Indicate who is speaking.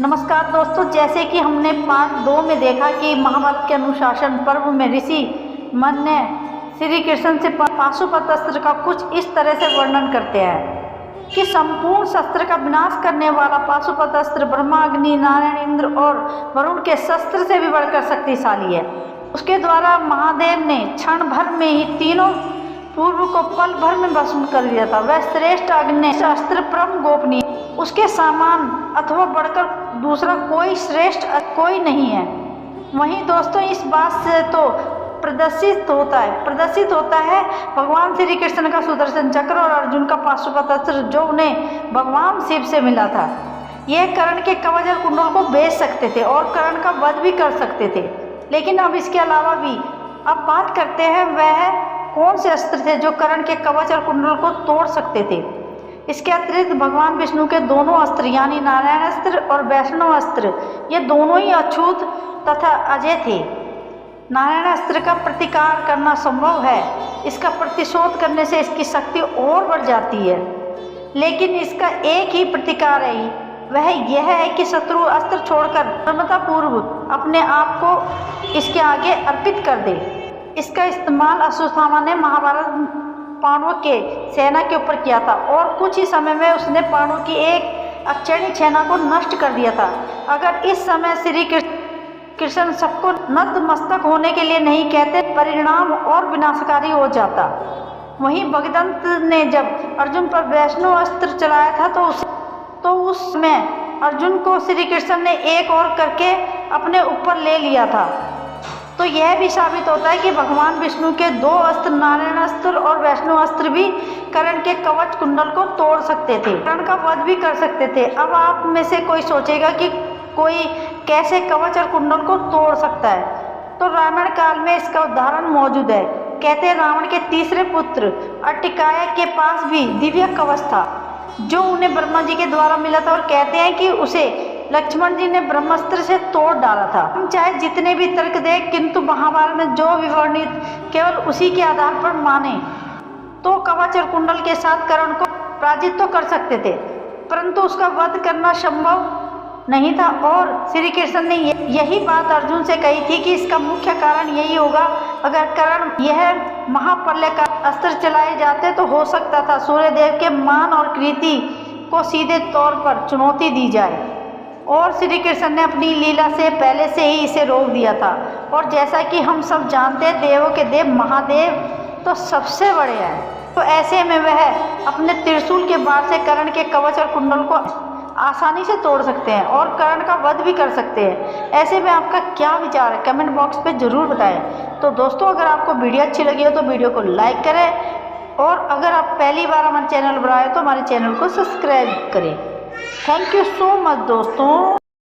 Speaker 1: नमस्कार दोस्तों, जैसे कि हमने पार्ट 2 में देखा कि महाभारत के अनुशासन पर्व में ऋषि मन ने श्री कृष्ण से पाशुपत अस्त्र का कुछ इस तरह से वर्णन करते हैं कि संपूर्ण शस्त्र का विनाश करने वाला पाशुपत अस्त्र ब्रह्मा, अग्नि, नारायण, इंद्र और वरुण के शस्त्र से भी बढ़कर शक्तिशाली है। उसके द्वारा महादेव ने क्षण भर में ही तीनों पूर्व को पल भर में भस्म कर दिया था। वह श्रेष्ठ अग्नि अस्त्र परम गोपनीय, उसके समान अथवा बढ़कर दूसरा कोई श्रेष्ठ कोई नहीं है। वहीं दोस्तों इस बात से तो प्रदर्शित होता है भगवान श्री कृष्ण का सुदर्शन चक्र और अर्जुन का पाशुपत अस्त्र, जो उन्हें भगवान शिव से मिला था। यह कर्ण के कवच और कुंडल को बेच सकते थे और कर्ण का वध भी कर सकते थे। लेकिन अब इसके अलावा भी अब बात करते हैं वह कौन से अस्त्र थे जो कर्ण के कवच और कुंडल को तोड़ सकते थे। इसके अतिरिक्त भगवान विष्णु के दोनों अस्त्र यानी नारायण अस्त्र और वैष्णव अस्त्र, ये दोनों ही अछूत तथा अजय थे। नारायण अस्त्र का प्रतिकार करना संभव है, इसका प्रतिशोध करने से इसकी शक्ति और बढ़ जाती है। लेकिन इसका एक ही प्रतिकार है, वह यह है कि शत्रु अस्त्र छोड़कर प्रमत्तापूर्व अपने आप को इसके आगे अर्पित कर दे। इसका इस्तेमाल अश्वत्थामा ने महाभारत पांडवों के सेना के ऊपर किया था और कुछ ही समय में उसने पांडवों की एक अक्षयणी सेना को नष्ट कर दिया था। अगर इस समय श्री कृष्ण सबको नतमस्तक होने के लिए नहीं कहते, परिणाम और विनाशकारी हो जाता। वहीं भगदत्त ने जब अर्जुन पर वैष्णव अस्त्र चलाया था तो उसमें अर्जुन को श्री कृष्ण ने एक और करके अपने ऊपर ले लिया था। तो यह भी साबित होता है कि भगवान विष्णु के दो अस्त्र नारायण अस्त्र और वैष्णव अस्त्र भी कर्ण के कवच कुंडल को तोड़ सकते थे, कर्ण का वध भी कर सकते थे। अब आप में से कोई सोचेगा कि कोई कैसे कवच और कुंडल को तोड़ सकता है, तो रामायण काल में इसका उदाहरण मौजूद है। कहते हैं रावण के तीसरे पुत्र अट्टिकाया के पास भी दिव्य कवच था जो उन्हें ब्रह्मा जी के द्वारा मिला था, और कहते हैं कि उसे लक्ष्मण जी ने ब्रह्मास्त्र से तोड़ डाला था। हम चाहे जितने भी तर्क दें, किंतु महाभारत में जो विवर्णित केवल उसी के आधार पर माने तो कवच और कुंडल के साथ कर्ण को पराजित तो कर सकते थे, परंतु उसका वध करना संभव नहीं था। और श्री कृष्ण ने यही बात अर्जुन से कही थी कि इसका मुख्य कारण यही होगा, अगर कर्ण यह महाप्रलय का अस्त्र चलाए जाते तो हो सकता था सूर्यदेव के मान और कीर्ति को सीधे तौर पर चुनौती दी जाए, और श्री कृष्ण ने अपनी लीला से पहले से ही इसे रोक दिया था। और जैसा कि हम सब जानते हैं, देवों के देव महादेव तो सबसे बड़े हैं, तो ऐसे में वह अपने त्रिशूल के बाण से कर्ण के कवच और कुंडल को आसानी से तोड़ सकते हैं और कर्ण का वध भी कर सकते हैं। ऐसे में आपका क्या विचार है, कमेंट बॉक्स पे ज़रूर बताएं। तो दोस्तों, अगर आपको वीडियो अच्छी लगी हो तो वीडियो को लाइक करें, और अगर आप पहली बार हमारे चैनल पर आए तो हमारे चैनल को सब्सक्राइब करें। थैंक यू सो मच दोस्तों।